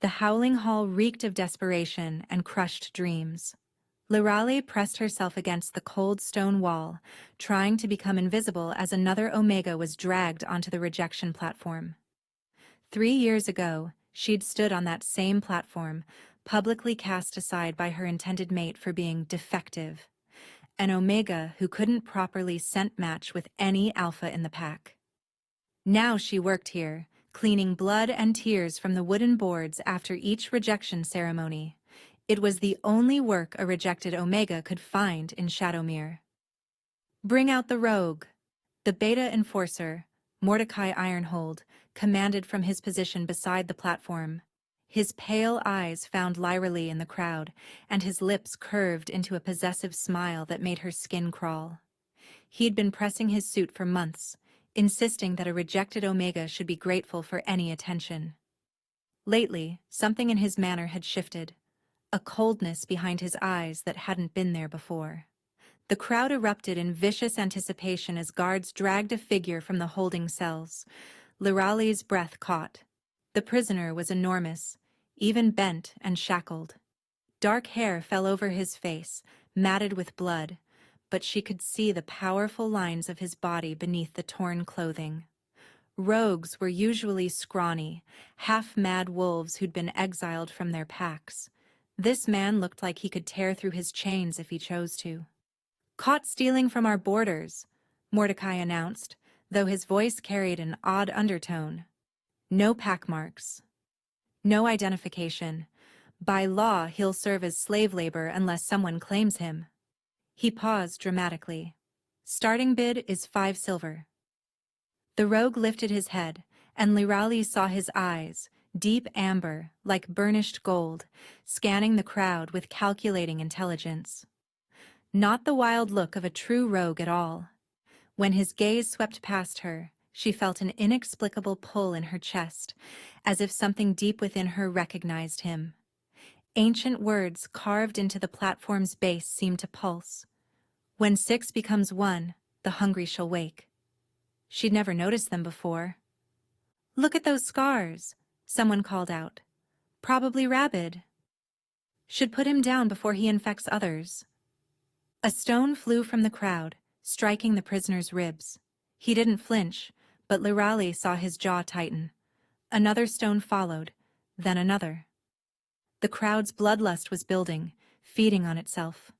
The howling hall reeked of desperation and crushed dreams. Lirale pressed herself against the cold stone wall, trying to become invisible as another Omega was dragged onto the rejection platform. 3 years ago, she'd stood on that same platform, publicly cast aside by her intended mate for being defective, an Omega who couldn't properly scent match with any Alpha in the pack. Now she worked here, cleaning blood and tears from the wooden boards after each rejection ceremony. It was the only work a rejected Omega could find in Shadowmere. "Bring out the rogue," the Beta Enforcer, Mordecai Ironhold, commanded from his position beside the platform. His pale eyes found Lyrale in the crowd, and his lips curved into a possessive smile that made her skin crawl. He'd been pressing his suit for months, insisting that a rejected Omega should be grateful for any attention. Lately, something in his manner had shifted, a coldness behind his eyes that hadn't been there before. The crowd erupted in vicious anticipation as guards dragged a figure from the holding cells. Lirale's breath caught. The prisoner was enormous, even bent and shackled. Dark hair fell over his face, matted with blood, but she could see the powerful lines of his body beneath the torn clothing. Rogues were usually scrawny, half-mad wolves who'd been exiled from their packs. This man looked like he could tear through his chains if he chose to. "Caught stealing from our borders," Mordecai announced, though his voice carried an odd undertone. "No pack marks. No identification. By law, he'll serve as slave labor unless someone claims him." He paused dramatically. "Starting bid is 5 silver. The rogue lifted his head, and Lirale saw his eyes, deep amber, like burnished gold, scanning the crowd with calculating intelligence. Not the wild look of a true rogue at all. When his gaze swept past her, she felt an inexplicable pull in her chest, as if something deep within her recognized him. Ancient words carved into the platform's base seemed to pulse. "When 6 becomes 1, the hungry shall wake." She'd never noticed them before. "Look at those scars," someone called out. "Probably rabid. Should put him down before he infects others." A stone flew from the crowd, striking the prisoner's ribs. He didn't flinch, but Lirale saw his jaw tighten. Another stone followed, then another. The crowd's bloodlust was building, feeding on itself.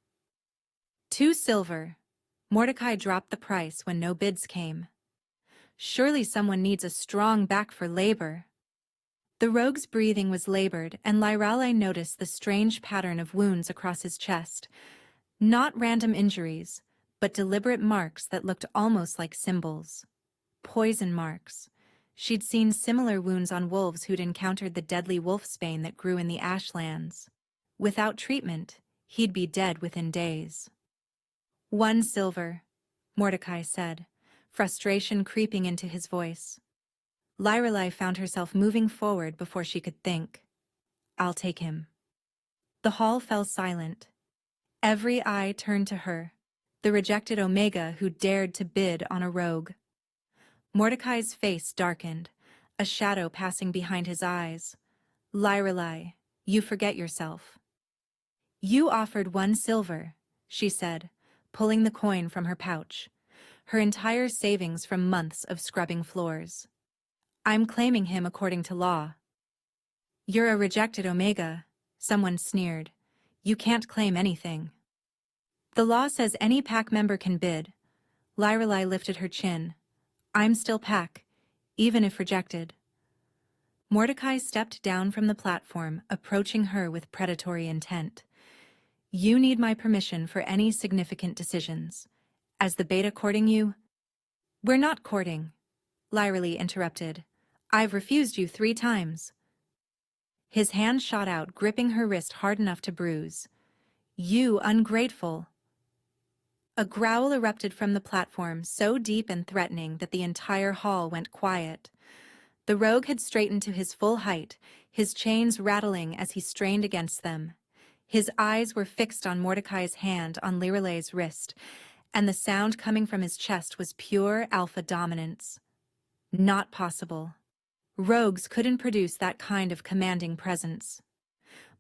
2 silver. Mordecai dropped the price when no bids came. Surely someone needs a strong back for labor. The rogue's breathing was labored, and Lirale noticed the strange pattern of wounds across his chest. Not random injuries, but deliberate marks that looked almost like symbols. Poison marks. She'd seen similar wounds on wolves who'd encountered the deadly wolfsbane that grew in the ashlands. Without treatment, he'd be dead within days. 1 silver, Mordecai said, frustration creeping into his voice. Lyrale found herself moving forward before she could think. "I'll take him." The hall fell silent. Every eye turned to her, the rejected Omega who dared to bid on a rogue. Mordecai's face darkened, a shadow passing behind his eyes. "Lyrale, you forget yourself." "You offered 1 silver, she said, pulling the coin from her pouch, her entire savings from months of scrubbing floors. "I'm claiming him according to law." "You're a rejected Omega," someone sneered. "You can't claim anything." "The law says any pack member can bid." Lyrale lifted her chin. "I'm still pack, even if rejected." Mordecai stepped down from the platform, approaching her with predatory intent. "You need my permission for any significant decisions. As the Beta courting you—" "We're not courting," Lyrale interrupted. "I've refused you 3 times." His hand shot out, gripping her wrist hard enough to bruise. "You ungrateful." A growl erupted from the platform, so deep and threatening that the entire hall went quiet. The rogue had straightened to his full height, his chains rattling as he strained against them. His eyes were fixed on Mordecai's hand on Lyrale's wrist, and the sound coming from his chest was pure alpha dominance. Not possible. Rogues couldn't produce that kind of commanding presence.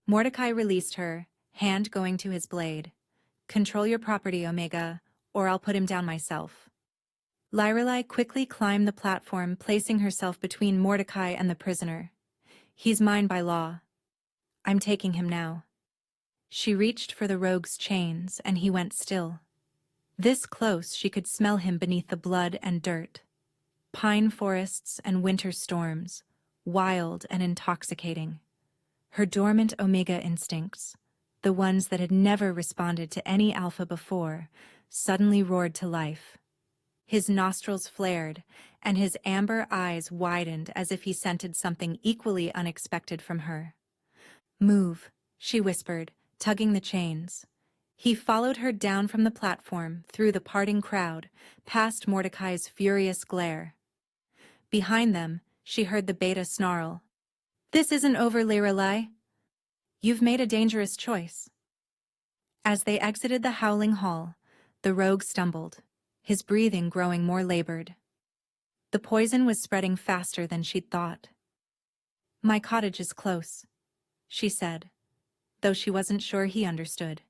Mordecai released her, hand going to his blade. "Control your property, Omega, or I'll put him down myself." Lorelei quickly climbed the platform, placing herself between Mordecai and the prisoner. "He's mine by law. I'm taking him now." She reached for the rogue's chains, and he went still. This close, she could smell him beneath the blood and dirt. Pine forests and winter storms, wild and intoxicating. Her dormant Omega instincts, the ones that had never responded to any Alpha before, suddenly roared to life. His nostrils flared, and his amber eyes widened as if he scented something equally unexpected from her. "Move," she whispered, tugging the chains. He followed her down from the platform, through the parting crowd, past Mordecai's furious glare. Behind them, she heard the beta snarl. "This isn't over, Lorelei. You've made a dangerous choice." As they exited the howling hall, the rogue stumbled, his breathing growing more labored. The poison was spreading faster than she'd thought. "My cottage is close," she said, though she wasn't sure he understood.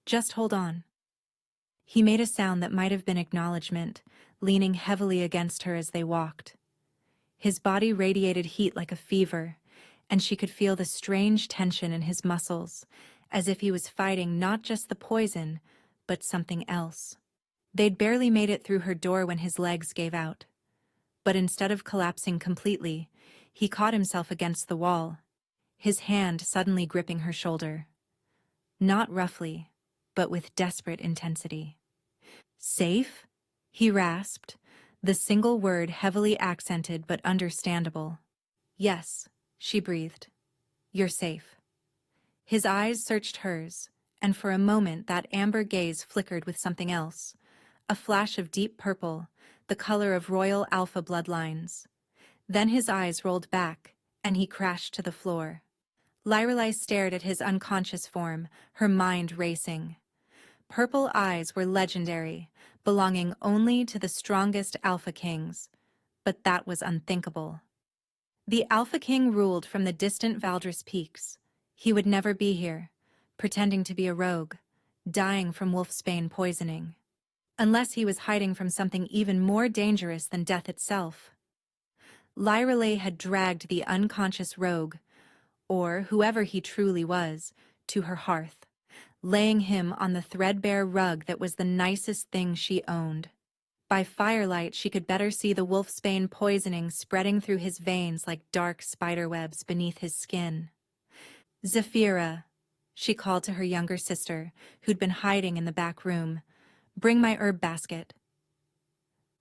"Just hold on." He made a sound that might have been acknowledgement, leaning heavily against her as they walked. His body radiated heat like a fever, and she could feel the strange tension in his muscles, as if he was fighting not just the poison, but something else. They'd barely made it through her door when his legs gave out. But instead of collapsing completely, he caught himself against the wall, his hand suddenly gripping her shoulder. Not roughly, but with desperate intensity. "Safe?" he rasped, the single word heavily accented but understandable. "Yes," she breathed. "You're safe." His eyes searched hers, and for a moment that amber gaze flickered with something else, a flash of deep purple, the color of royal Alpha bloodlines. Then his eyes rolled back, and he crashed to the floor. Lorelei stared at his unconscious form, her mind racing. Purple eyes were legendary, belonging only to the strongest Alpha Kings, but that was unthinkable. The Alpha King ruled from the distant Valdris Peaks. He would never be here, pretending to be a rogue, dying from wolfsbane poisoning. Unless he was hiding from something even more dangerous than death itself. Lorelei had dragged the unconscious rogue, or whoever he truly was, to her hearth, laying him on the threadbare rug that was the nicest thing she owned. By firelight, she could better see the wolfsbane poisoning spreading through his veins like dark spiderwebs beneath his skin. "Zephyra," she called to her younger sister, who'd been hiding in the back room, "bring my herb basket."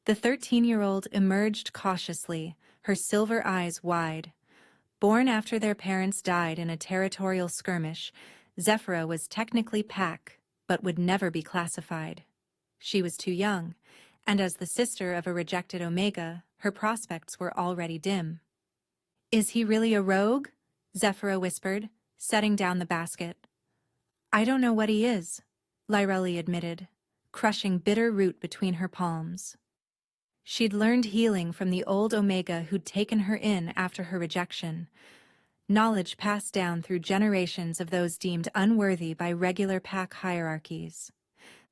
The 13-year-old emerged cautiously, her silver eyes wide. Born after their parents died in a territorial skirmish, Zephyra was technically Pack, but would never be classified. She was too young, and as the sister of a rejected Omega, her prospects were already dim. "Is he really a rogue?" Zephyra whispered, setting down the basket. "I don't know what he is," Lorelei admitted, crushing bitter root between her palms. She'd learned healing from the old Omega who'd taken her in after her rejection, knowledge passed down through generations of those deemed unworthy by regular Pack hierarchies.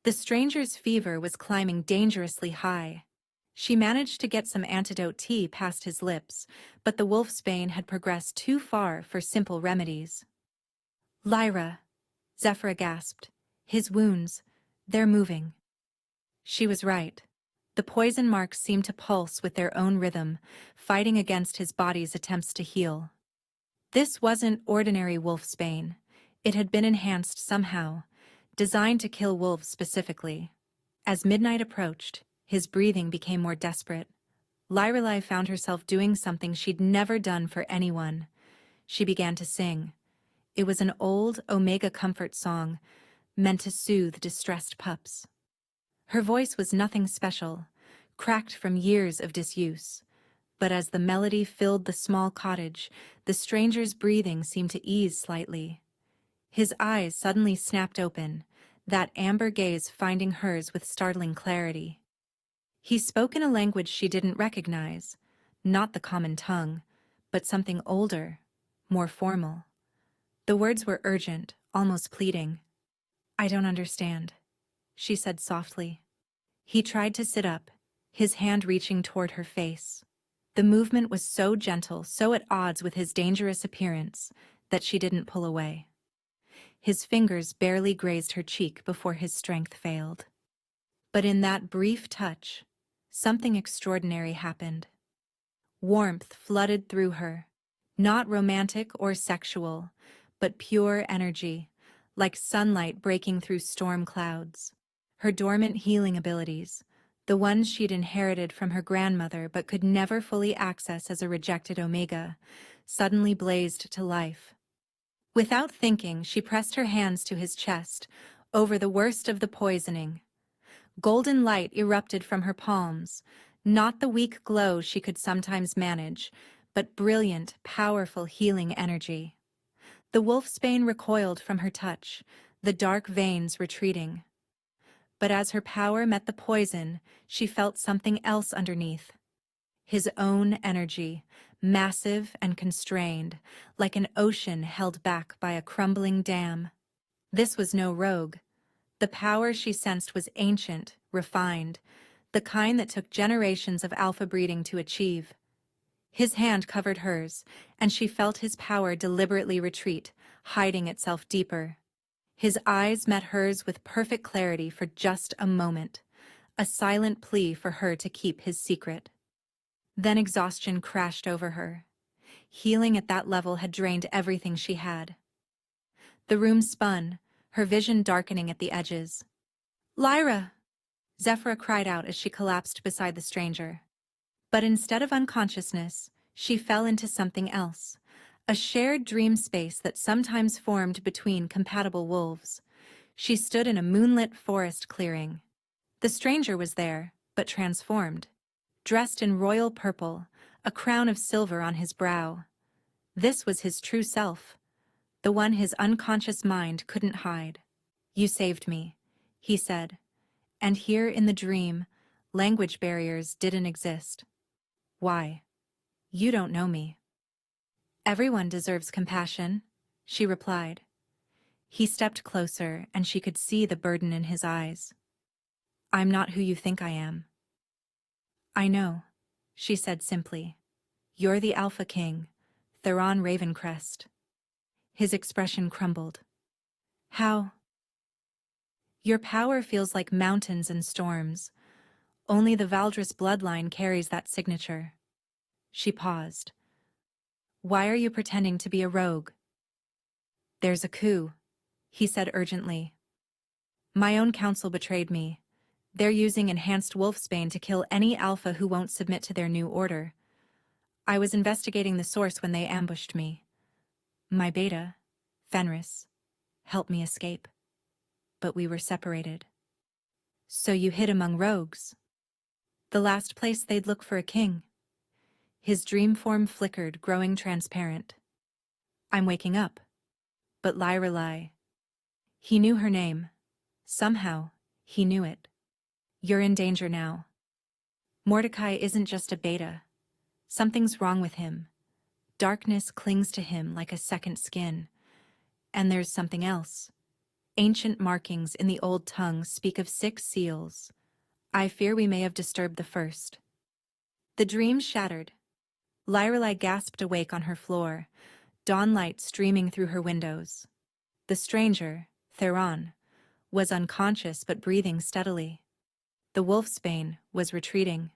The stranger's fever was climbing dangerously high. She managed to get some antidote tea past his lips, but the wolfsbane had progressed too far for simple remedies. "Lyra," Zephyra gasped. "His wounds, they're moving." She was right. The poison marks seemed to pulse with their own rhythm, fighting against his body's attempts to heal. This wasn't ordinary wolfsbane. It had been enhanced somehow, designed to kill wolves specifically. As midnight approached, his breathing became more desperate. Lorelei found herself doing something she'd never done for anyone. She began to sing. It was an old Omega comfort song, meant to soothe distressed pups. Her voice was nothing special, cracked from years of disuse. But as the melody filled the small cottage, the stranger's breathing seemed to ease slightly. His eyes suddenly snapped open, that amber gaze finding hers with startling clarity. He spoke in a language she didn't recognize, not the common tongue, but something older, more formal. The words were urgent, almost pleading. "I don't understand," she said softly. He tried to sit up, his hand reaching toward her face. The movement was so gentle, so at odds with his dangerous appearance, that she didn't pull away. His fingers barely grazed her cheek before his strength failed. But in that brief touch, something extraordinary happened. Warmth flooded through her, not romantic or sexual, but pure energy, like sunlight breaking through storm clouds. Her dormant healing abilities, the ones she'd inherited from her grandmother but could never fully access as a rejected Omega, suddenly blazed to life. Without thinking, she pressed her hands to his chest, over the worst of the poisoning. Golden light erupted from her palms, not the weak glow she could sometimes manage, but brilliant, powerful healing energy. The wolfsbane recoiled from her touch, the dark veins retreating. But as her power met the poison, she felt something else underneath. His own energy, massive and constrained, like an ocean held back by a crumbling dam. This was no rogue. The power she sensed was ancient, refined, the kind that took generations of alpha breeding to achieve. His hand covered hers, and she felt his power deliberately retreat, hiding itself deeper. His eyes met hers with perfect clarity for just a moment, a silent plea for her to keep his secret. Then exhaustion crashed over her. Healing at that level had drained everything she had. The room spun, her vision darkening at the edges. "Lyra!" Zephyra cried out as she collapsed beside the stranger. But instead of unconsciousness, she fell into something else, a shared dream space that sometimes formed between compatible wolves. She stood in a moonlit forest clearing. The stranger was there, but transformed, dressed in royal purple, a crown of silver on his brow. This was his true self, the one his unconscious mind couldn't hide. "You saved me," he said. And here in the dream, language barriers didn't exist. "Why? You don't know me." "Everyone deserves compassion," she replied. He stepped closer, and she could see the burden in his eyes. "I'm not who you think I am." "I know," she said simply. "You're the Alpha King, Theron Ravencrest." His expression crumbled. "How?" "Your power feels like mountains and storms. Only the Valdris bloodline carries that signature." She paused. "Why are you pretending to be a rogue?" "There's a coup," he said urgently. "My own council betrayed me. They're using enhanced wolfsbane to kill any alpha who won't submit to their new order. I was investigating the source when they ambushed me. My beta, Fenris, helped me escape. But we were separated." "So you hid among rogues?" "The last place they'd look for a king." His dream form flickered, growing transparent. "I'm waking up." But Lyrelai. He knew her name. Somehow, he knew it. "You're in danger now. Mordecai isn't just a beta. Something's wrong with him. Darkness clings to him like a second skin. And there's something else. Ancient markings in the old tongue speak of 6 seals. I fear we may have disturbed the first." The dream shattered. Lyrelai gasped awake on her floor, dawnlight streaming through her windows. The stranger, Theron, was unconscious but breathing steadily. The wolfsbane was retreating.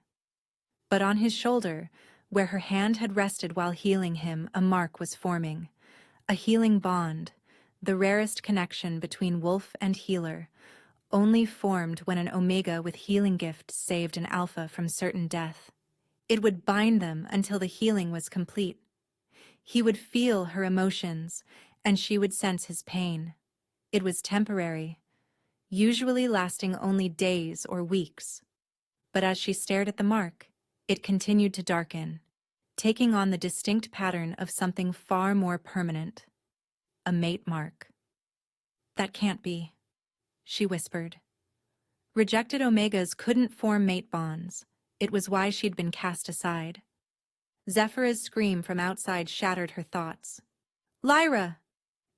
But on his shoulder, where her hand had rested while healing him, a mark was forming. A healing bond, the rarest connection between wolf and healer, only formed when an Omega with healing gift saved an Alpha from certain death. It would bind them until the healing was complete. He would feel her emotions, and she would sense his pain. It was temporary, usually lasting only days or weeks. But as she stared at the mark, it continued to darken, taking on the distinct pattern of something far more permanent. A mate mark. "That can't be," she whispered. Rejected Omegas couldn't form mate bonds. It was why she'd been cast aside. Zephyra's scream from outside shattered her thoughts. Lyra!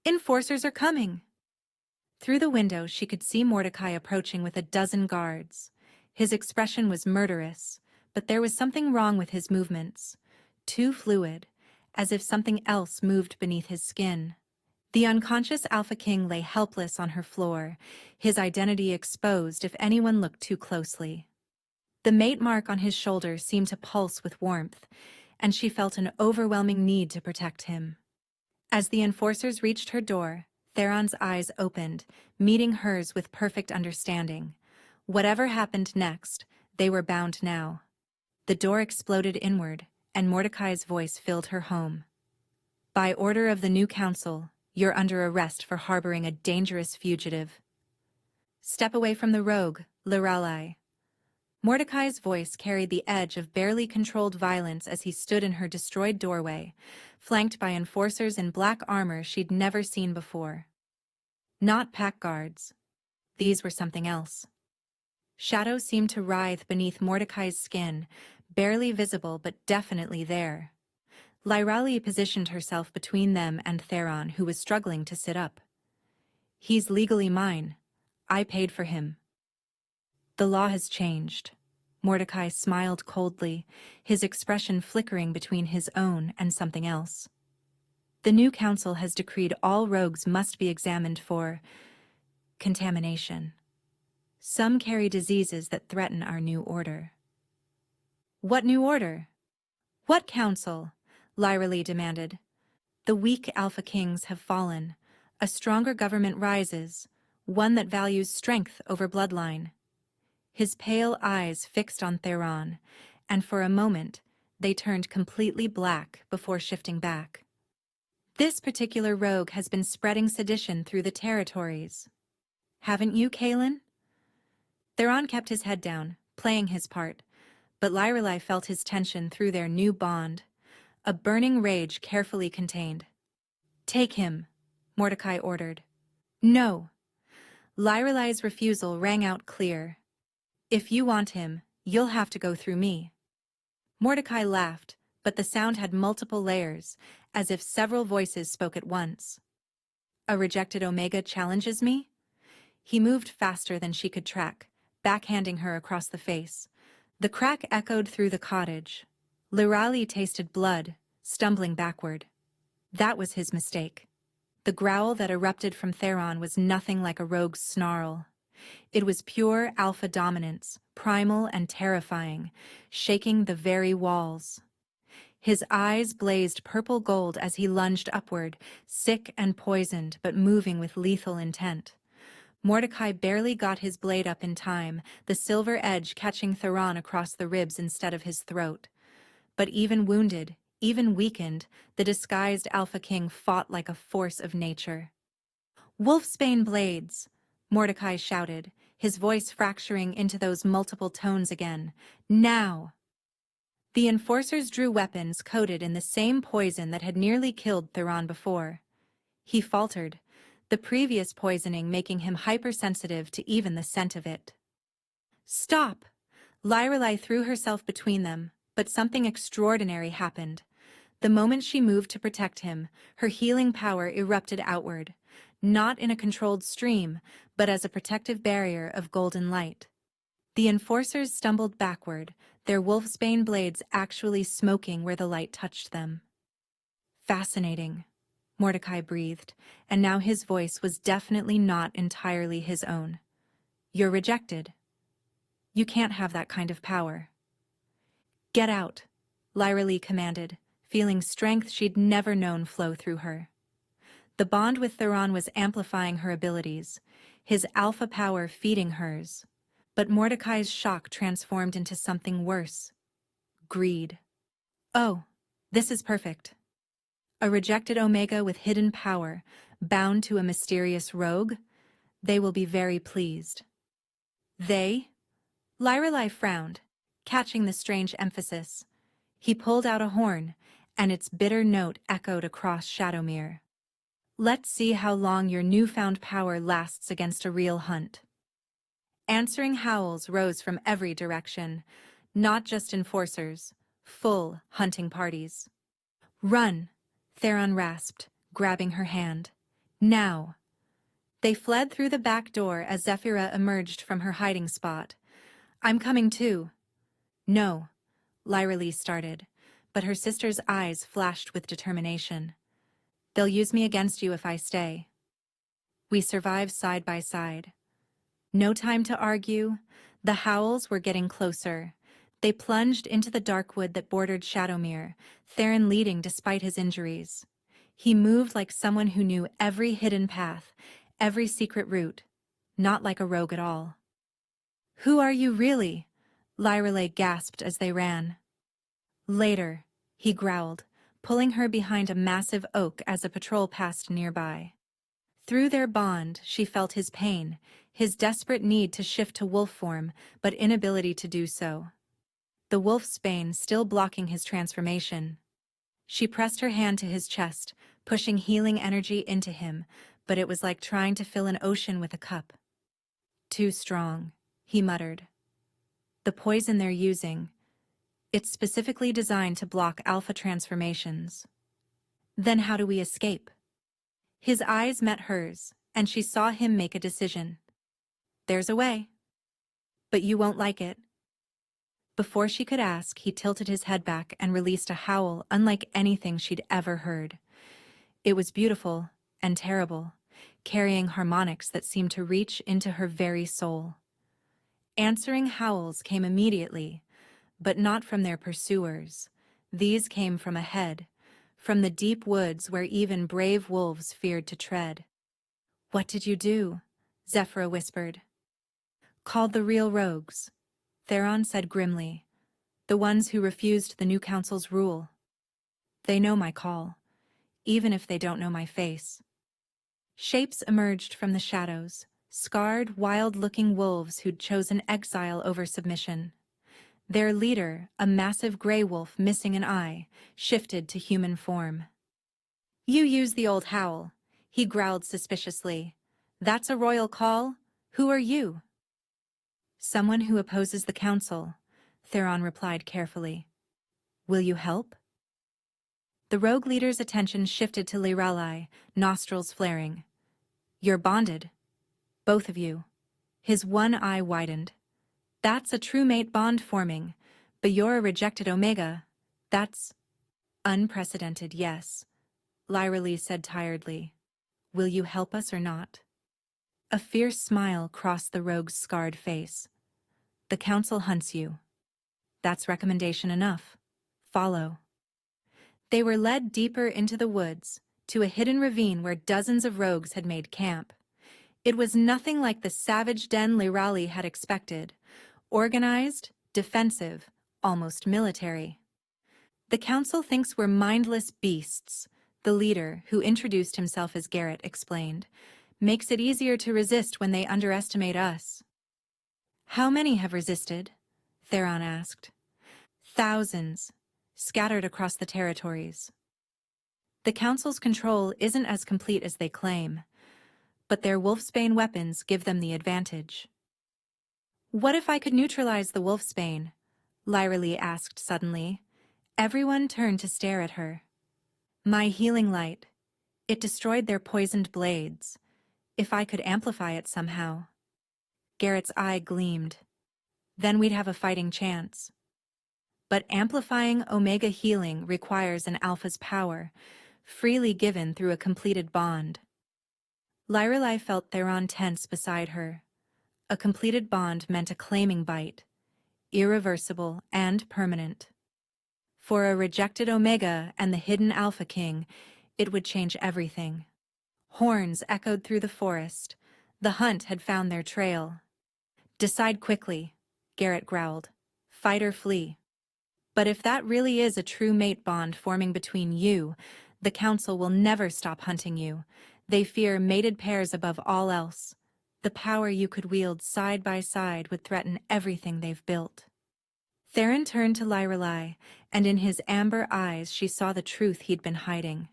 Enforcers are coming! Through the window she could see Mordecai approaching with a dozen guards. His expression was murderous, but there was something wrong with his movements. Too fluid, as if something else moved beneath his skin. The unconscious Alpha King lay helpless on her floor, his identity exposed if anyone looked too closely. The mate mark on his shoulder seemed to pulse with warmth, and she felt an overwhelming need to protect him. As the enforcers reached her door, Theron's eyes opened, meeting hers with perfect understanding. Whatever happened next, they were bound now. The door exploded inward, and Mordecai's voice filled her home. By order of the new council, you're under arrest for harboring a dangerous fugitive. Step away from the rogue, Lorelei. Mordecai's voice carried the edge of barely controlled violence as he stood in her destroyed doorway, flanked by enforcers in black armor she'd never seen before. Not pack guards. These were something else. Shadows seemed to writhe beneath Mordecai's skin, barely visible but definitely there. Lyrali positioned herself between them and Theron, who was struggling to sit up. He's legally mine. I paid for him. The law has changed. Mordecai smiled coldly, his expression flickering between his own and something else. The new council has decreed all rogues must be examined for contamination. Some carry diseases that threaten our new order. What new order? What council? Lyrali demanded. The weak Alpha Kings have fallen. A stronger government rises, one that values strength over bloodline. His pale eyes fixed on Theron, and for a moment, they turned completely black before shifting back. This particular rogue has been spreading sedition through the territories. Haven't you, Kaelin? Theron kept his head down, playing his part, but Lyrali felt his tension through their new bond, a burning rage carefully contained. Take him, Mordecai ordered. No. Lyrali's refusal rang out clear. If you want him, you'll have to go through me. Mordecai laughed, but the sound had multiple layers, as if several voices spoke at once. A rejected Omega challenges me? He moved faster than she could track, backhanding her across the face. The crack echoed through the cottage. Lyrali tasted blood, stumbling backward. That was his mistake. The growl that erupted from Theron was nothing like a rogue's snarl. It was pure alpha dominance, primal and terrifying, shaking the very walls. His eyes blazed purple gold as he lunged upward, sick and poisoned but moving with lethal intent. Mordecai barely got his blade up in time, the silver edge catching Theron across the ribs instead of his throat. But even wounded, even weakened, the disguised Alpha King fought like a force of nature. Wolfsbane blades! Mordecai shouted, his voice fracturing into those multiple tones again. Now! The enforcers drew weapons coated in the same poison that had nearly killed Theron before. He faltered, the previous poisoning making him hypersensitive to even the scent of it. Stop! Lyrali threw herself between them, but something extraordinary happened. The moment she moved to protect him, her healing power erupted outward, not in a controlled stream, but as a protective barrier of golden light. The enforcers stumbled backward, their wolfsbane blades actually smoking where the light touched them. Fascinating, Mordecai breathed, and now his voice was definitely not entirely his own. You're rejected. You can't have that kind of power. Get out, Lyrali commanded, feeling strength she'd never known flow through her. The bond with Theron was amplifying her abilities, his alpha power feeding hers. But Mordecai's shock transformed into something worse. Greed. Oh, this is perfect. A rejected Omega with hidden power, bound to a mysterious rogue? They will be very pleased. They? Lyrali frowned, catching the strange emphasis. He pulled out a horn, and its bitter note echoed across Shadowmere. Let's see how long your newfound power lasts against a real hunt. Answering howls rose from every direction, not just enforcers. full hunting parties. Run, Theron rasped, grabbing her hand. Now. They fled through the back door as Zephyra emerged from her hiding spot. I'm coming too. No, Lyra Lee started, but her sister's eyes flashed with determination. They'll use me against you if I stay. We survived side by side. No time to argue. The howls were getting closer. They plunged into the dark wood that bordered Shadowmere, Theron leading despite his injuries. He moved like someone who knew every hidden path, every secret route, not like a rogue at all. Who are you really? Lyreley gasped as they ran. Later, he growled, pulling her behind a massive oak as a patrol passed nearby. Through their bond, she felt his pain, his desperate need to shift to wolf form, but inability to do so. The wolfsbane still blocking his transformation. She pressed her hand to his chest, pushing healing energy into him, but it was like trying to fill an ocean with a cup. Too strong, he muttered. The poison they're using, it's specifically designed to block alpha transformations. Then how do we escape? His eyes met hers, and she saw him make a decision. There's a way. But you won't like it. Before she could ask, he tilted his head back and released a howl unlike anything she'd ever heard. It was beautiful and terrible, carrying harmonics that seemed to reach into her very soul. Answering howls came immediately, but not from their pursuers. These came from ahead, from the deep woods where even brave wolves feared to tread. What did you do? Zephyra whispered. Called the real rogues, Theron said grimly. The ones who refused the new council's rule. They know my call, even if they don't know my face. Shapes emerged from the shadows, scarred, wild-looking wolves who'd chosen exile over submission. Their leader, a massive gray wolf missing an eye, shifted to human form. You use the old howl, he growled suspiciously. That's a royal call? Who are you? Someone who opposes the council, Theron replied carefully. Will you help? The rogue leader's attention shifted to Lyralai, nostrils flaring. You're bonded. Both of you. His one eye widened. That's a true mate bond forming, but you're a rejected Omega. That's unprecedented, yes, Lyra Lee said tiredly. Will you help us or not? A fierce smile crossed the rogue's scarred face. The council hunts you. That's recommendation enough. Follow. They were led deeper into the woods, to a hidden ravine where dozens of rogues had made camp. It was nothing like the savage den Lyrali had expected. Organized, defensive, almost military. The council thinks we're mindless beasts, the leader, who introduced himself as Garrett, explained. Makes it easier to resist when they underestimate us. How many have resisted? Theron asked. Thousands, scattered across the territories. The council's control isn't as complete as they claim, but their wolfsbane weapons give them the advantage. What if I could neutralize the wolfsbane? Lyra Lee asked suddenly. Everyone turned to stare at her. My healing light. It destroyed their poisoned blades. If I could amplify it somehow. Garrett's eye gleamed. Then we'd have a fighting chance. But amplifying Omega healing requires an alpha's power, freely given through a completed bond. Lyralai felt Theron tense beside her. A completed bond meant a claiming bite, irreversible and permanent. For a rejected Omega and the hidden Alpha King, it would change everything. Horns echoed through the forest. The hunt had found their trail. Decide quickly, Garrett growled. Fight or flee. But if that really is a true mate bond forming between you, the council will never stop hunting you. They fear mated pairs above all else. The power you could wield side by side would threaten everything they've built. Theron turned to Lyralai, and in his amber eyes she saw the truth he'd been hiding.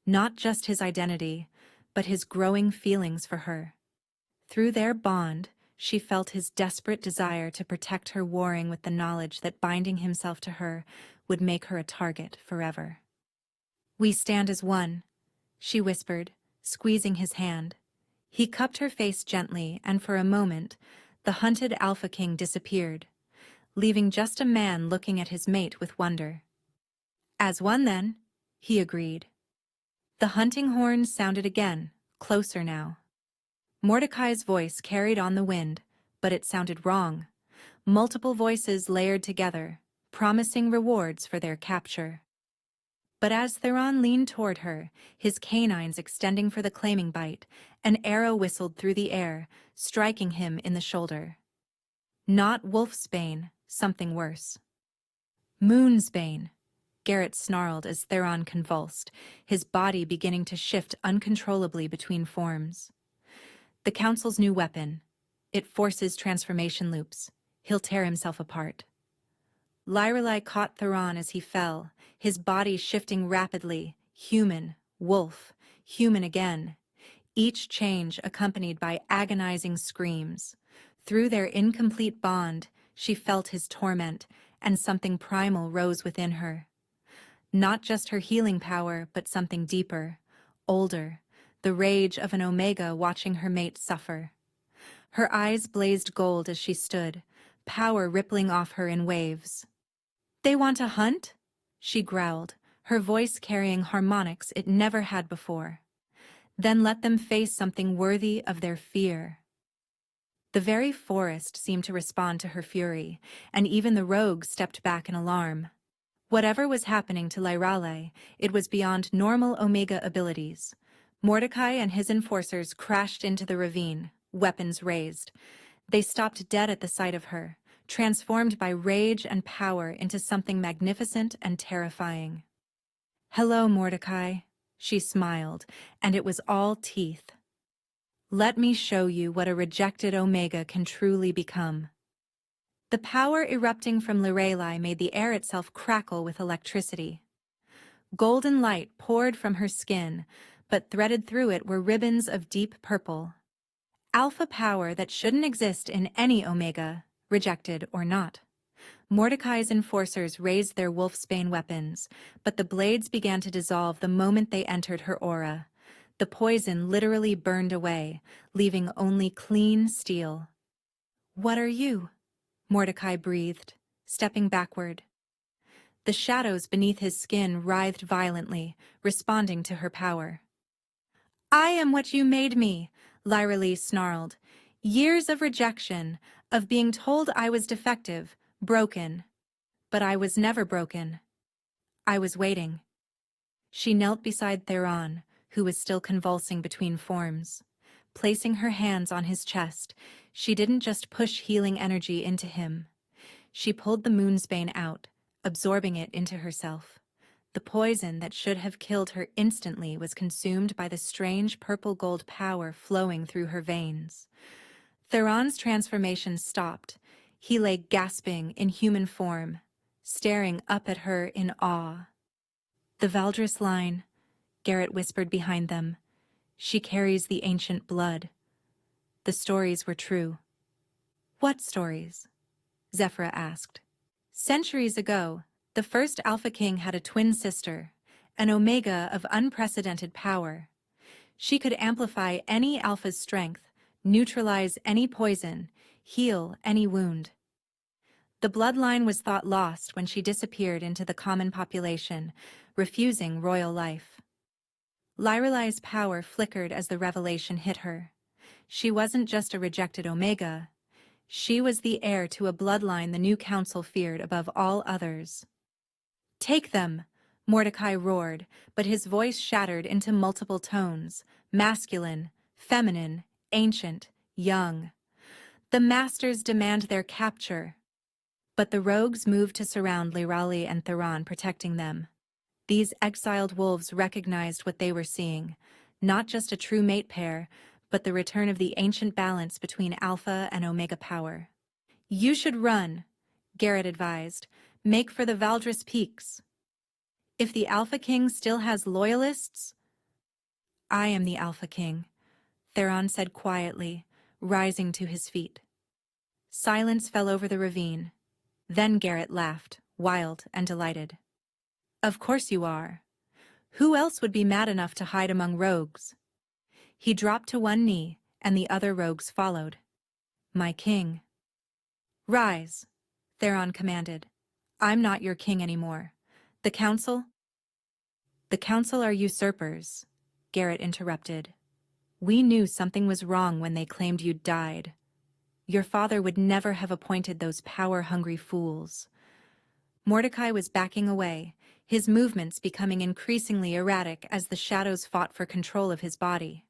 Not just his identity, but his growing feelings for her. Through their bond, She felt his desperate desire to protect her warring with the knowledge that binding himself to her would make her a target forever. "We stand as one," she whispered, squeezing his hand. He cupped her face gently, and for a moment, the hunted Alpha King disappeared, leaving just a man looking at his mate with wonder. "As one, then," he agreed. The hunting horns sounded again, closer now. Mordecai's voice carried on the wind, but it sounded wrong. Multiple voices layered together, promising rewards for their capture. But as Theron leaned toward her, his canines extending for the claiming bite, an arrow whistled through the air, striking him in the shoulder. Not Wolfsbane, something worse. Moonsbane, Garrett snarled as Theron convulsed, his body beginning to shift uncontrollably between forms. The Council's new weapon. It forces transformation loops. He'll tear himself apart. Lyrelai caught Theron as he fell, his body shifting rapidly, human, wolf, human again, each change accompanied by agonizing screams. Through their incomplete bond, she felt his torment, and something primal rose within her. Not just her healing power, but something deeper, older, the rage of an Omega watching her mate suffer. Her eyes blazed gold as she stood, power rippling off her in waves. "They want to hunt?" she growled, her voice carrying harmonics it never had before. "Then let them face something worthy of their fear." The very forest seemed to respond to her fury, and even the rogues stepped back in alarm. Whatever was happening to Lyralai, it was beyond normal Omega abilities. Mordecai and his enforcers crashed into the ravine, weapons raised. They stopped dead at the sight of her, transformed by rage and power into something magnificent and terrifying. "Hello, Mordecai," she smiled, and it was all teeth. "Let me show you what a rejected Omega can truly become." The power erupting from Lyralai made the air itself crackle with electricity. Golden light poured from her skin, but threaded through it were ribbons of deep purple. Alpha power that shouldn't exist in any Omega, rejected or not. Mordecai's enforcers raised their wolfsbane weapons, but the blades began to dissolve the moment they entered her aura. The poison literally burned away, leaving only clean steel. "What are you?" Mordecai breathed, stepping backward. The shadows beneath his skin writhed violently, responding to her power. "I am what you made me," Lyralai snarled. "Years of rejection, of being told I was defective, broken. But I was never broken. I was waiting." She knelt beside Theron, who was still convulsing between forms. Placing her hands on his chest, she didn't just push healing energy into him. She pulled the Moonsbane out, absorbing it into herself. The poison that should have killed her instantly was consumed by the strange purple-gold power flowing through her veins. Theron's transformation stopped. He lay gasping in human form, staring up at her in awe. "The Valdris line," Garrett whispered behind them. "She carries the ancient blood." The stories were true. "What stories?" Zephyra asked. "Centuries ago, the first Alpha King had a twin sister, an Omega of unprecedented power. She could amplify any Alpha's strength, neutralize any poison, heal any wound. The bloodline was thought lost when she disappeared into the common population, refusing royal life. Lyralai's power flickered as the revelation hit her. She wasn't just a rejected Omega. She was the heir to a bloodline the new council feared above all others. "Take them!" Mordecai roared, but his voice shattered into multiple tones, masculine, feminine, ancient, young. "The masters demand their capture." But the rogues moved to surround Lyralai and Theron, protecting them. These exiled wolves recognized what they were seeing, not just a true mate pair, but the return of the ancient balance between Alpha and Omega power. "You should run," Garrett advised. "Make for the Valdris Peaks. If the Alpha King still has loyalists—" "I am the Alpha King," Theron said quietly, rising to his feet. Silence fell over the ravine. Then Garrett laughed, wild and delighted. Of course you are. Who else would be mad enough to hide among rogues? He dropped to one knee, and the other rogues followed. My king. Rise, Theron commanded. I'm not your king anymore. The council? The council are usurpers, Garrett interrupted. We knew something was wrong when they claimed you'd died. Your father would never have appointed those power-hungry fools. Mordecai was backing away, his movements becoming increasingly erratic as the shadows fought for control of his body.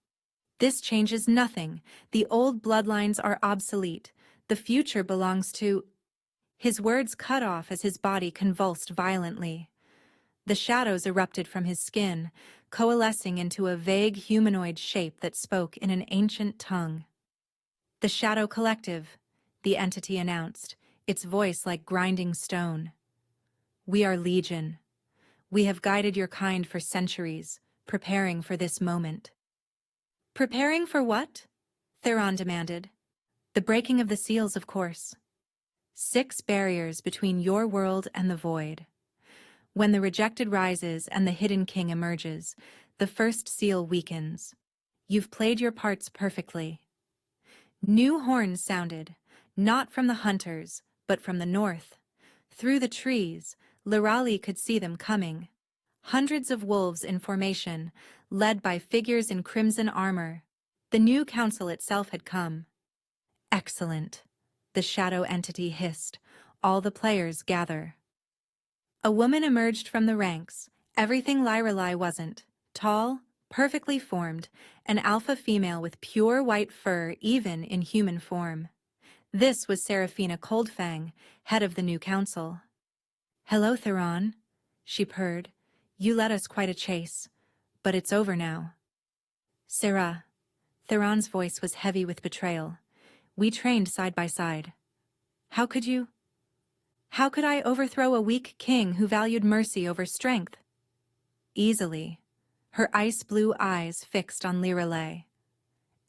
This changes nothing. The old bloodlines are obsolete. The future belongs to... His words cut off as his body convulsed violently. The shadows erupted from his skin, coalescing into a vague humanoid shape that spoke in an ancient tongue. The Shadow Collective, the entity announced, its voice like grinding stone. We are Legion. We have guided your kind for centuries, preparing for this moment. Preparing for what? Theron demanded. The breaking of the seals, of course. 6 barriers between your world and the void. When the rejected rises and the hidden king emerges, the first seal weakens. You've played your parts perfectly. New horns sounded, not from the hunters, but from the north. Through the trees, Lirali could see them coming. Hundreds of wolves in formation, led by figures in crimson armor. The new council itself had come. Excellent, the shadow entity hissed. All the players gather. A woman emerged from the ranks, everything Lirali wasn't. Tall, perfectly formed, an alpha female with pure white fur even in human form. This was Seraphina Coldfang, head of the new council. Hello, Theron, she purred. You led us quite a chase, but it's over now. Sarah. Theron's voice was heavy with betrayal. We trained side by side. How could you? How could I overthrow a weak king who valued mercy over strength? Easily. Her ice-blue eyes fixed on Lirale.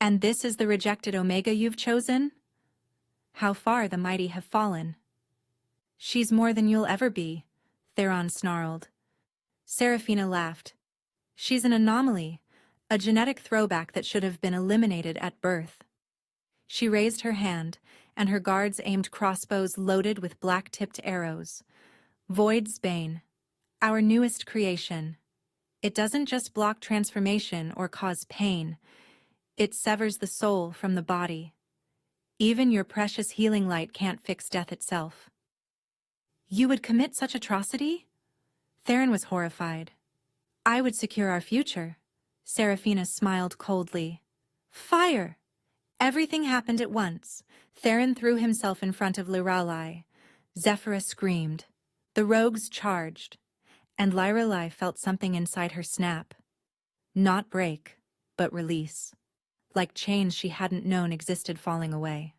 And this is the rejected Omega you've chosen? How far the mighty have fallen. She's more than you'll ever be, Theron snarled. Seraphina laughed. She's an anomaly, a genetic throwback that should have been eliminated at birth. She raised her hand, and her guards aimed crossbows loaded with black-tipped arrows. Void's Bane, our newest creation. It doesn't just block transformation or cause pain. It severs the soul from the body. Even your precious healing light can't fix death itself. You would commit such atrocity? Theron was horrified. I would secure our future. Seraphina smiled coldly. Fire! Everything happened at once. Theron threw himself in front of Lirali. Zephyra screamed. The rogues charged. And Lirali felt something inside her snap. Not break, but release. Like chains she hadn't known existed falling away.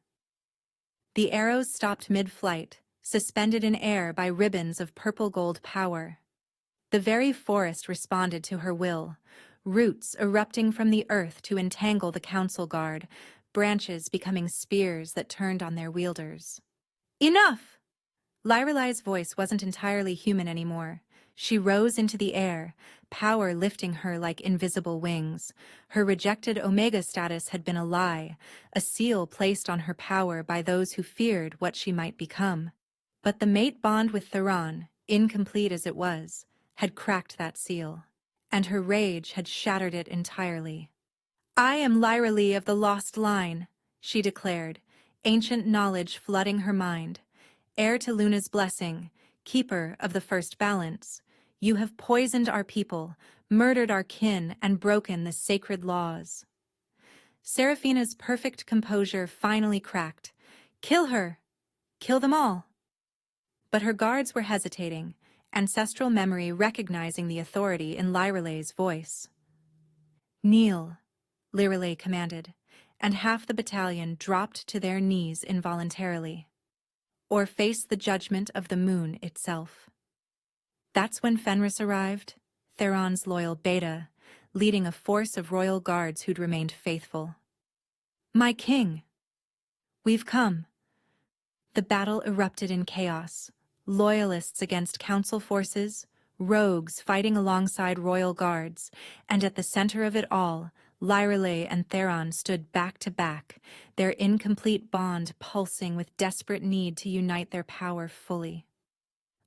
The arrows stopped mid-flight, suspended in air by ribbons of purple-gold power. The very forest responded to her will, roots erupting from the earth to entangle the council guard, branches becoming spears that turned on their wielders. Enough! Lirali's voice wasn't entirely human anymore. She rose into the air, power lifting her like invisible wings. Her rejected Omega status had been a lie, a seal placed on her power by those who feared what she might become. But the mate bond with Theron, incomplete as it was, had cracked that seal, and her rage had shattered it entirely. I am Lirali of the Lost Line, she declared, ancient knowledge flooding her mind. Heir to Luna's blessing, keeper of the first balance. You have poisoned our people, murdered our kin, and broken the sacred laws. Seraphina's perfect composure finally cracked. Kill her! Kill them all! But her guards were hesitating, ancestral memory recognizing the authority in Lirale's voice. Kneel, Lirale commanded, and half the battalion dropped to their knees involuntarily. Or face the judgment of the moon itself. That's when Fenris arrived, Theron's loyal beta, leading a force of royal guards who'd remained faithful. My king! We've come. The battle erupted in chaos. Loyalists against council forces, rogues fighting alongside royal guards, and at the center of it all, Lyrelei and Theron stood back to back, their incomplete bond pulsing with desperate need to unite their power fully.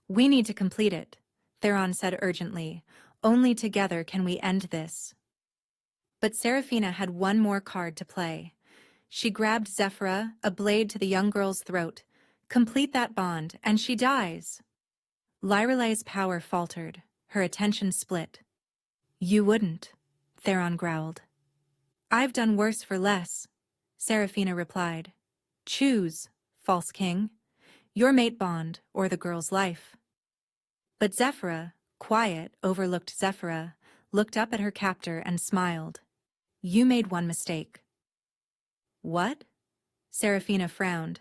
"We need to complete it," Theron said urgently. "Only together can we end this." But Seraphina had one more card to play. She grabbed Zephyra, a blade to the young girl's throat. "Complete that bond, and she dies." Lyrelei's power faltered, her attention split. "You wouldn't," Theron growled. "I've done worse for less," Seraphina replied. "Choose, false king, your mate bond or the girl's life." But Zephyra, quiet, overlooked Zephyra, looked up at her captor and smiled. "You made one mistake." "What?" Seraphina frowned.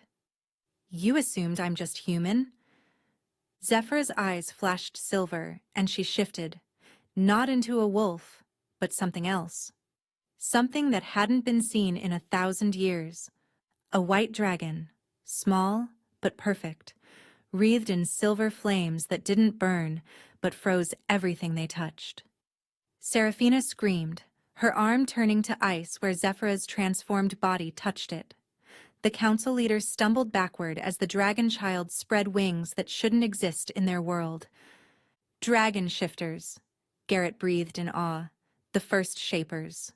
"You assumed I'm just human?" Zephyra's eyes flashed silver, and she shifted, not into a wolf, but something else. Something that hadn't been seen in 1,000 years. A white dragon, small but perfect, wreathed in silver flames that didn't burn, but froze everything they touched. Seraphina screamed, her arm turning to ice where Zephyra's transformed body touched it. The council leaders stumbled backward as the dragon child spread wings that shouldn't exist in their world. "Dragon shifters," Garrett breathed in awe. "The first shapers."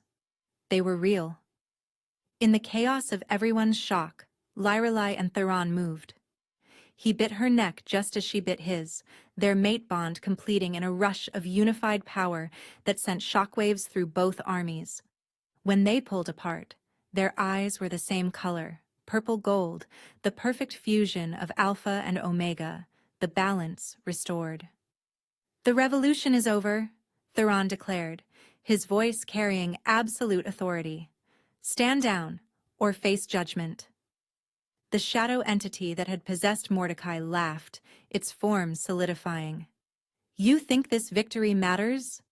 They were real. In the chaos of everyone's shock, Lyrelei and Theron moved. He bit her neck just as she bit his, their mate bond completing in a rush of unified power that sent shockwaves through both armies. When they pulled apart, their eyes were the same color, purple gold, the perfect fusion of Alpha and Omega, the balance restored. "The revolution is over," Theron declared, his voice carrying absolute authority. "Stand down, or face judgment." The shadow entity that had possessed Mordecai laughed, its form solidifying. "You think this victory matters?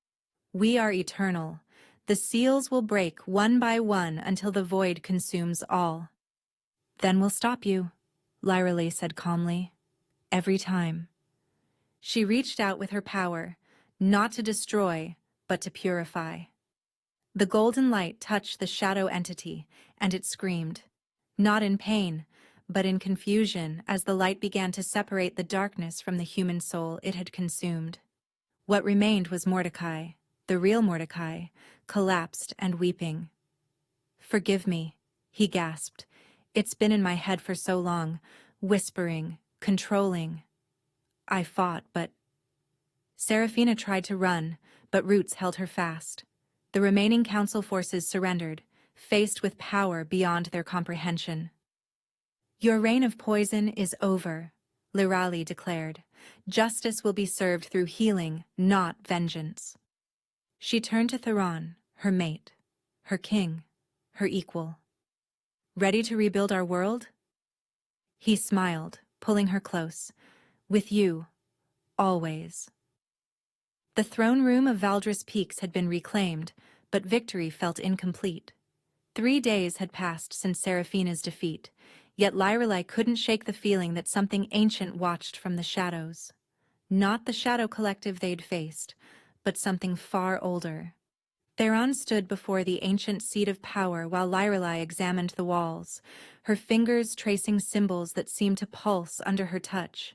We are eternal. The seals will break one by one until the void consumes all." "Then we'll stop you," Lyrelei said calmly. "Every time." She reached out with her power, not to destroy, but to purify. The golden light touched the shadow entity, and it screamed, not in pain, but in confusion as the light began to separate the darkness from the human soul it had consumed. What remained was Mordecai, the real Mordecai, collapsed and weeping. "Forgive me," he gasped. "It's been in my head for so long, whispering, controlling. I fought, but—" Seraphina tried to run, but roots held her fast. The remaining council forces surrendered, faced with power beyond their comprehension. "Your reign of poison is over," Lyrali declared. "Justice will be served through healing, not vengeance." She turned to Theron, her mate, her king, her equal. "Ready to rebuild our world?" He smiled, pulling her close. "With you, always." The throne room of Valdris Peaks had been reclaimed, but victory felt incomplete. 3 days had passed since Seraphina's defeat, yet Lyrelei couldn't shake the feeling that something ancient watched from the shadows. Not the shadow collective they'd faced, but something far older. Theron stood before the ancient seat of power while Lyrelei examined the walls, her fingers tracing symbols that seemed to pulse under her touch.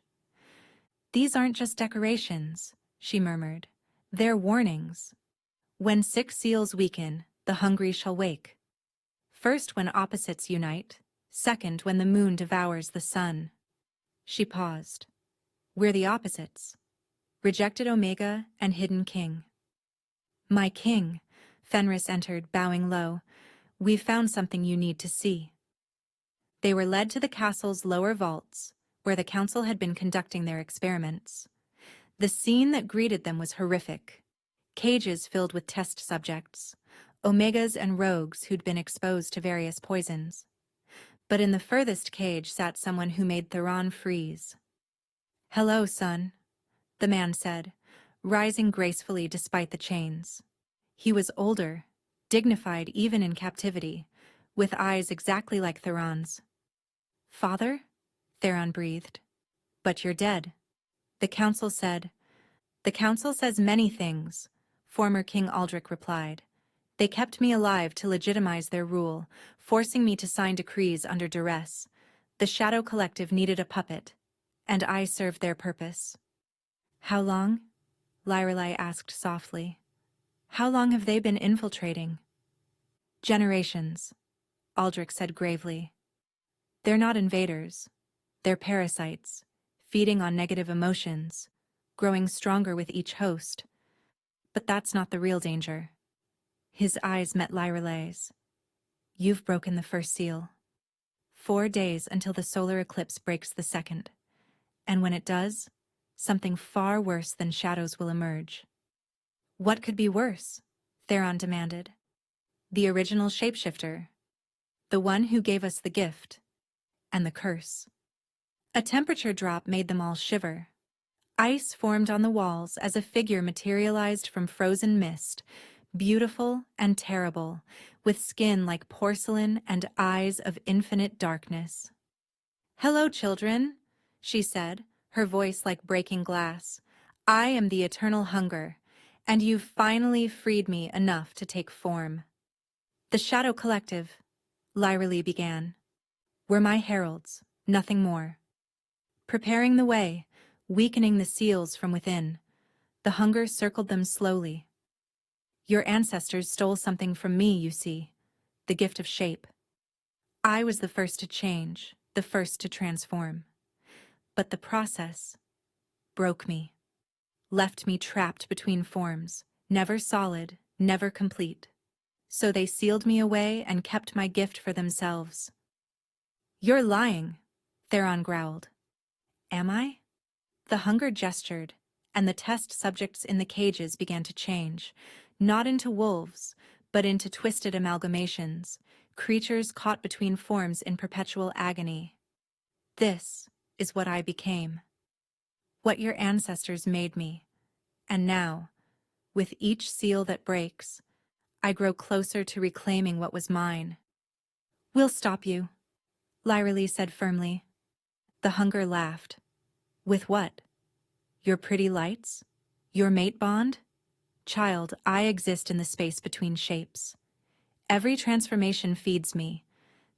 "These aren't just decorations," she murmured. "They're warnings. When 6 seals weaken, the hungry shall wake. First when opposites unite, second when the moon devours the sun." She paused. "We're the opposites. Rejected Omega and hidden king." "My king," Fenris entered, bowing low. "We've found something you need to see." They were led to the castle's lower vaults, where the council had been conducting their experiments. The scene that greeted them was horrific. Cages filled with test subjects, Omegas and rogues who'd been exposed to various poisons. But in the furthest cage sat someone who made Theron freeze. "Hello, son," the man said, rising gracefully despite the chains. He was older, dignified even in captivity, with eyes exactly like Theron's. "Father?" Theron breathed. But you're dead. The council said. The council says many things, former King Aldrich replied. They kept me alive to legitimize their rule, forcing me to sign decrees under duress. The Shadow Collective needed a puppet, and I served their purpose. How long? Lyrelai asked softly. How long have they been infiltrating? Generations, Aldrich said gravely. They're not invaders. They're parasites, feeding on negative emotions, growing stronger with each host. But that's not the real danger. His eyes met Lyrelai's. You've broken the first seal. 4 days until the solar eclipse breaks the second. And when it does, something far worse than shadows will emerge. What could be worse? Theron demanded. The original shapeshifter. The one who gave us the gift. And the curse. A temperature drop made them all shiver. Ice formed on the walls as a figure materialized from frozen mist, beautiful and terrible, with skin like porcelain and eyes of infinite darkness. Hello, children, she said, her voice like breaking glass. I am the eternal hunger, and you've finally freed me enough to take form. The Shadow Collective, Lyralee began, were my heralds, nothing more. Preparing the way, weakening the seals from within, the hunger circled them slowly. Your ancestors stole something from me, you see, the gift of shape. I was the first to change, the first to transform. But the process broke me, left me trapped between forms, never solid, never complete. So they sealed me away and kept my gift for themselves. You're lying, Theron growled. Am I? The hunger gestured, and the test subjects in the cages began to change, not into wolves, but into twisted amalgamations, creatures caught between forms in perpetual agony. This is what I became. What your ancestors made me. And now, with each seal that breaks, I grow closer to reclaiming what was mine. We'll stop you, Lyralee said firmly. The hunger laughed. With what? Your pretty lights? Your mate bond? Child, I exist in the space between shapes. Every transformation feeds me.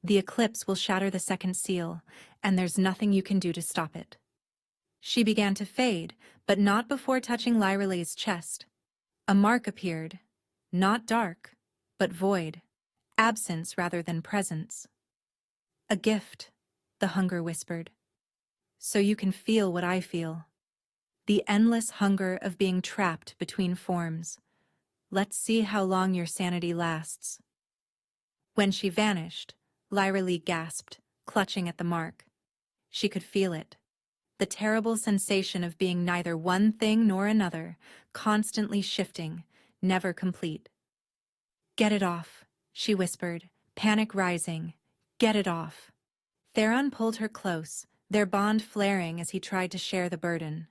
The eclipse will shatter the second seal, and there's nothing you can do to stop it. She began to fade, but not before touching Lyralee's chest. A mark appeared, not dark, but void, absence rather than presence. A gift, the hunger whispered. So you can feel what I feel. The endless hunger of being trapped between forms. Let's see how long your sanity lasts. When she vanished, Lyralee gasped, clutching at the mark. She could feel it. The terrible sensation of being neither one thing nor another, constantly shifting, never complete. Get it off, she whispered, panic rising. Get it off. Theron pulled her close, their bond flaring as he tried to share the burden.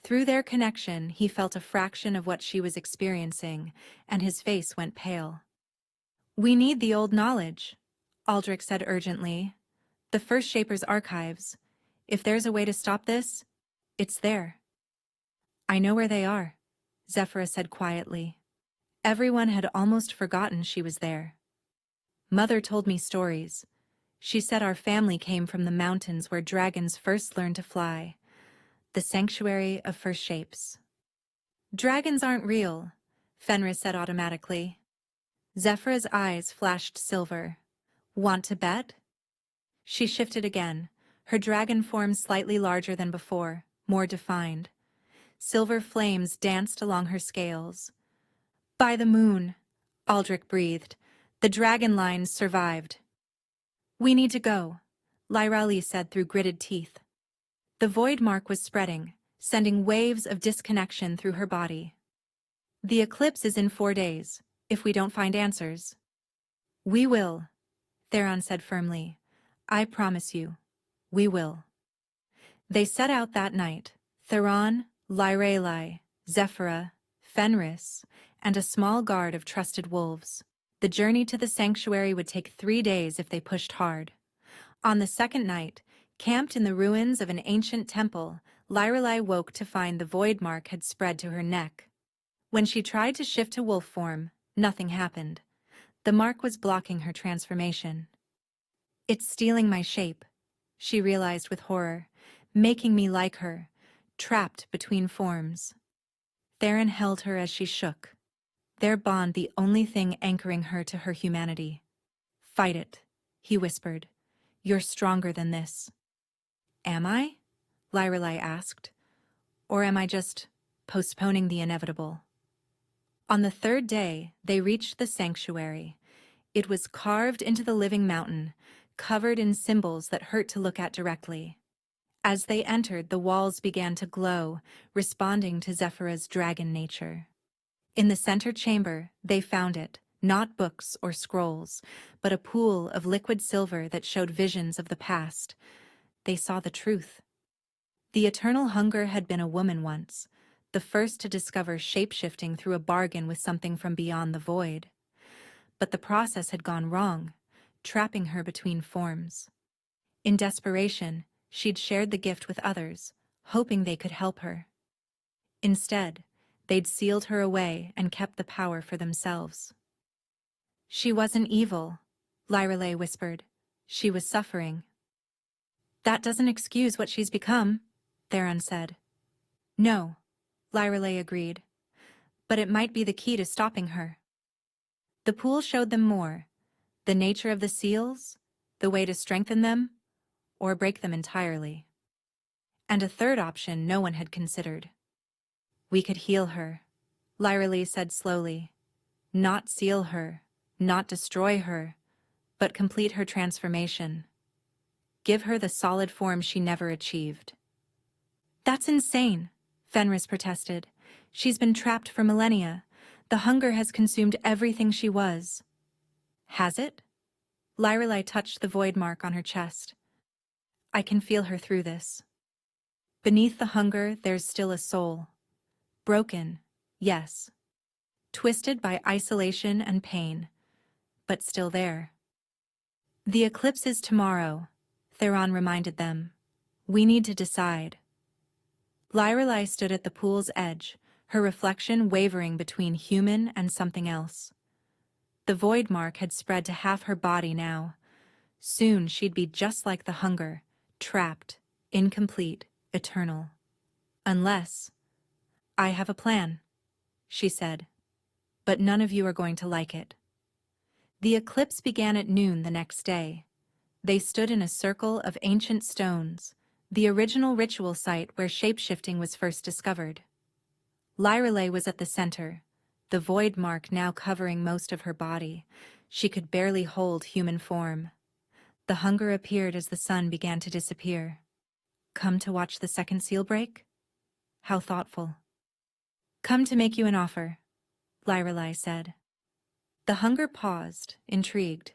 Through their connection, he felt a fraction of what she was experiencing, and his face went pale. We need the old knowledge, Aldrich said urgently. The First Shaper's archives. If there's a way to stop this, it's there. I know where they are, Zephyra said quietly. Everyone had almost forgotten she was there. Mother told me stories. She said our family came from the mountains where dragons first learned to fly. The Sanctuary of First Shapes. Dragons aren't real, Fenris said automatically. Zephyra's eyes flashed silver. Want to bet? She shifted again, her dragon form slightly larger than before, more defined. Silver flames danced along her scales. By the moon, Aldrich breathed. The dragon lines survived. We need to go, Lyralee said through gritted teeth. The void mark was spreading, sending waves of disconnection through her body. The eclipse is in 4 days, if we don't find answers. We will, Theron said firmly. I promise you, we will. They set out that night, Theron, Lyrelai, Zephyra, Fenris, and a small guard of trusted wolves. The journey to the sanctuary would take 3 days if they pushed hard. On the second night, Camped in the ruins of an ancient temple, Lyrelai woke to find the void mark had spread to her neck. When she tried to shift to wolf form, nothing happened. The mark was blocking her transformation. "It's stealing my shape," she realized with horror, "making me like her, trapped between forms." Theron held her as she shook, their bond the only thing anchoring her to her humanity. "Fight it," he whispered. "You're stronger than this." "Am I?" Lyrelai asked. "Or am I just postponing the inevitable?" On the third day, they reached the sanctuary. It was carved into the living mountain, covered in symbols that hurt to look at directly. As they entered, the walls began to glow, responding to Zephyra's dragon nature. In the center chamber, they found it, not books or scrolls, but a pool of liquid silver that showed visions of the past. They saw the truth. The eternal hunger had been a woman once, the first to discover shape-shifting through a bargain with something from beyond the void. But the process had gone wrong, trapping her between forms. In desperation, she'd shared the gift with others, hoping they could help her. Instead, they'd sealed her away and kept the power for themselves. "She wasn't evil," Lyrelai whispered. "She was suffering." "That doesn't excuse what she's become," Theron said. "No," Lyrelai agreed. "But it might be the key to stopping her." The pool showed them more: the nature of the seals, the way to strengthen them, or break them entirely. And a third option no one had considered. "We could heal her," Lyrelai said slowly. "Not seal her, not destroy her, but complete her transformation. Give her the solid form she never achieved." "That's insane," Fenris protested. "She's been trapped for millennia. The hunger has consumed everything she was." "Has it?" Lyrelai touched the void mark on her chest. "I can feel her through this. Beneath the hunger, there's still a soul. Broken, yes. Twisted by isolation and pain, but still there." "The eclipse is tomorrow," Theron reminded them. "We need to decide." Lyrelai stood at the pool's edge, her reflection wavering between human and something else. The void mark had spread to half her body now. Soon she'd be just like the hunger, trapped, incomplete, eternal. Unless... "I have a plan," she said. "But none of you are going to like it." The eclipse began at noon the next day. They stood in a circle of ancient stones, the original ritual site where shape-shifting was first discovered. Lyrelai was at the center, the void mark now covering most of her body. She could barely hold human form. The hunger appeared as the sun began to disappear. "Come to watch the second seal break?" How thoughtful. "Come to make you an offer," Lyrelai said. The hunger paused, intrigued.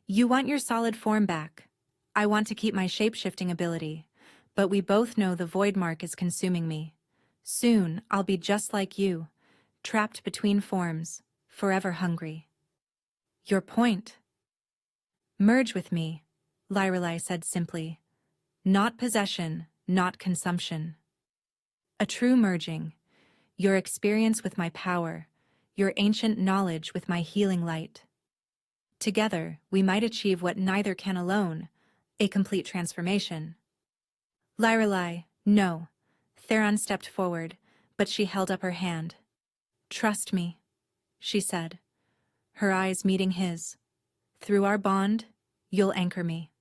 "You want your solid form back. I want to keep my shape-shifting ability, but we both know the void mark is consuming me. Soon, I'll be just like you, trapped between forms, forever hungry." "Your point?" "Merge with me," Lyrelai said simply. "Not possession, not consumption. A true merging. Your experience with my power, your ancient knowledge with my healing light. Together, we might achieve what neither can alone, a complete transformation." "Lyrelai, no." Theron stepped forward, but she held up her hand. "Trust me," she said, her eyes meeting his. "Through our bond, you'll anchor me.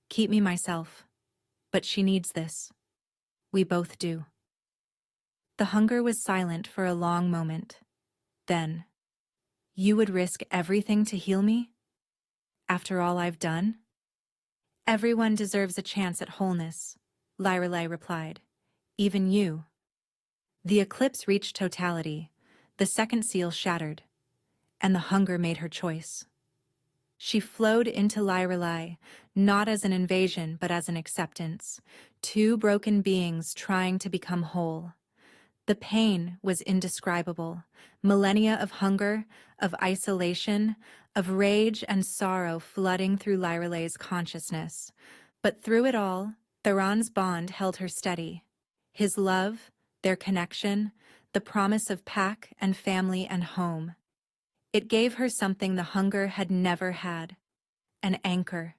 Keep me myself. But she needs this. We both do." The hunger was silent for a long moment. Then, "You would risk everything to heal me? After all I've done?" "Everyone deserves a chance at wholeness," Lyrelai replied. "Even you." The eclipse reached totality. The second seal shattered, and the hunger made her choice. She flowed into Lyrelai, not as an invasion but as an acceptance. Two broken beings trying to become whole. The pain was indescribable. Millennia of hunger, of isolation, of rage and sorrow flooding through Lyrelai's consciousness. But through it all, Theron's bond held her steady. His love, their connection, the promise of pack and family and home. It gave her something the hunger had never had. An anchor.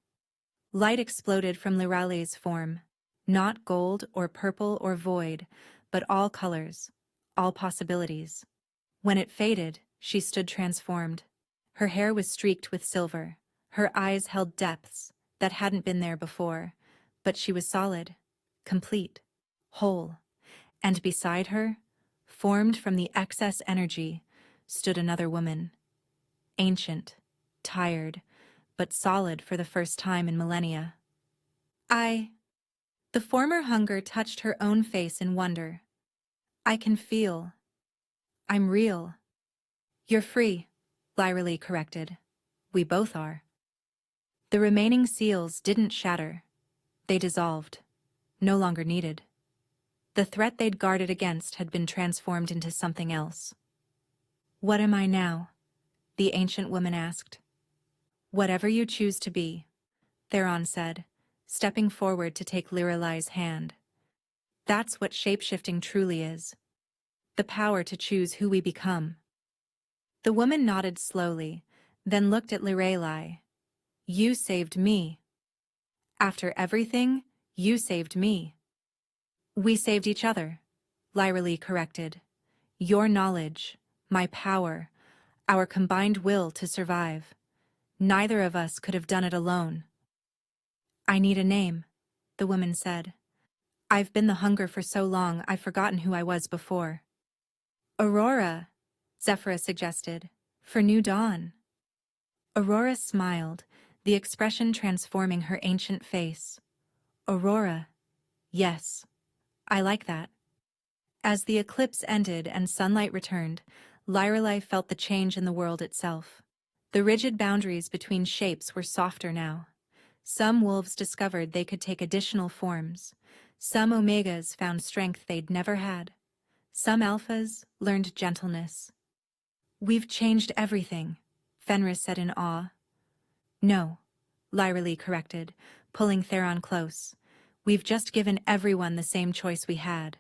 Light exploded from Lirale's form. Not gold or purple or void, but all colors, all possibilities. When it faded, she stood transformed. Her hair was streaked with silver. Her eyes held depths that hadn't been there before. But she was solid, complete, whole. And beside her, formed from the excess energy, stood another woman. Ancient, tired, but solid for the first time in millennia. The former hunger touched her own face in wonder. I can feel. I'm real. You're free, Lyrale corrected. We both are. The remaining seals didn't shatter. They dissolved. No longer needed. The threat they'd guarded against had been transformed into something else. What am I now? The ancient woman asked. Whatever you choose to be, Theron said, stepping forward to take Lirale's hand. That's what shapeshifting truly is. The power to choose who we become. The woman nodded slowly, then looked at Lirale. You saved me. After everything, you saved me. We saved each other, Lyrale corrected. Your knowledge, my power, our combined will to survive. Neither of us could have done it alone. I need a name, the woman said. I've been the hunger for so long I've forgotten who I was before. Aurora, Zephyra suggested, for New Dawn. Aurora smiled, the expression transforming her ancient face. Aurora, yes, I like that. As the eclipse ended and sunlight returned, Lyrale felt the change in the world itself. The rigid boundaries between shapes were softer now. Some wolves discovered they could take additional forms. Some omegas found strength they'd never had. Some alphas learned gentleness. We've changed everything, Fenris said in awe. No, Lyrale corrected, pulling Theron close. We've just given everyone the same choice we had,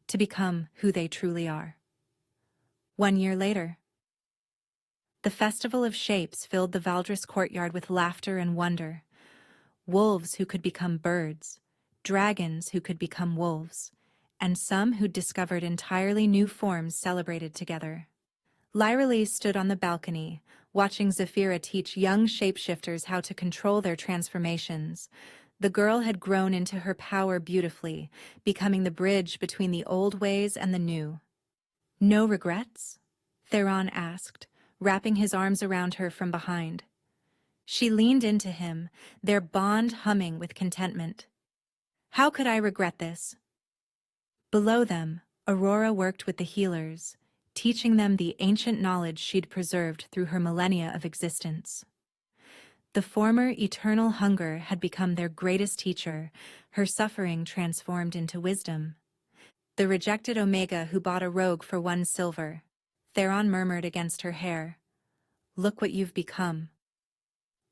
to become who they truly are. 1 year later. The Festival of Shapes filled the Valdris courtyard with laughter and wonder. Wolves who could become birds, dragons who could become wolves, and some who'd discovered entirely new forms celebrated together. Lyrale stood on the balcony, watching Zephyra teach young shapeshifters how to control their transformations. The girl had grown into her power beautifully, becoming the bridge between the old ways and the new. No regrets? Theron asked, wrapping his arms around her from behind. She leaned into him, their bond humming with contentment. How could I regret this? Below them, Aurora worked with the healers, teaching them the ancient knowledge she'd preserved through her millennia of existence. The former eternal hunger had become their greatest teacher, her suffering transformed into wisdom. The rejected Omega who bought a rogue for 1 silver. Theron murmured against her hair. Look what you've become.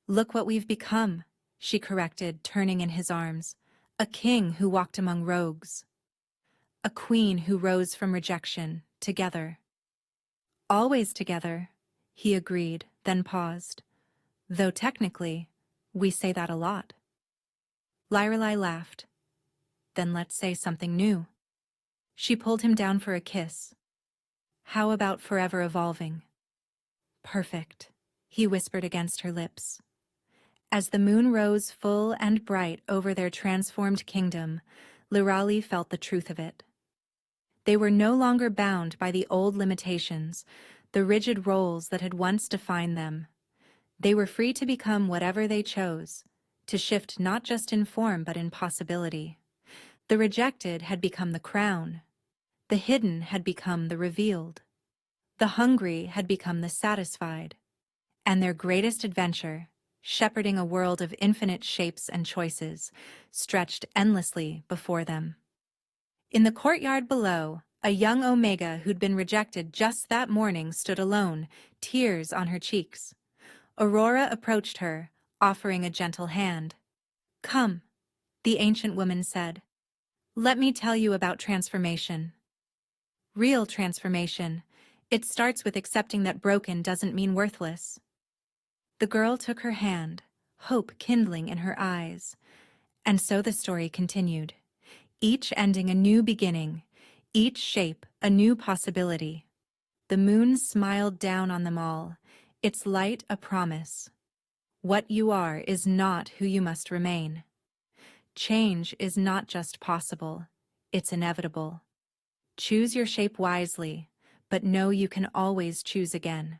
Look what we've become, she corrected, turning in his arms. A king who walked among rogues. A queen who rose from rejection, together. Always together, he agreed, then paused. Though technically, we say that a lot. Lyrale laughed. Then let's say something new. She pulled him down for a kiss. How about forever evolving? Perfect, he whispered against her lips. As the moon rose full and bright over their transformed kingdom, Lirale felt the truth of it. They were no longer bound by the old limitations, the rigid roles that had once defined them. They were free to become whatever they chose, to shift not just in form but in possibility. The rejected had become the crown. The hidden had become the revealed. The hungry had become the satisfied. And their greatest adventure, shepherding a world of infinite shapes and choices, stretched endlessly before them. In the courtyard below, a young Omega who'd been rejected just that morning stood alone, tears on her cheeks. Aurora approached her, offering a gentle hand. Come, The ancient woman said. Let me tell you about transformation. Real transformation. It starts with accepting that broken doesn't mean worthless. The girl took her hand, hope kindling in her eyes. And so the story continued, each ending a new beginning, each shape a new possibility. The moon smiled down on them all, its light a promise. What you are is not who you must remain. Change is not just possible, it's inevitable. Choose your shape wisely, but know you can always choose again.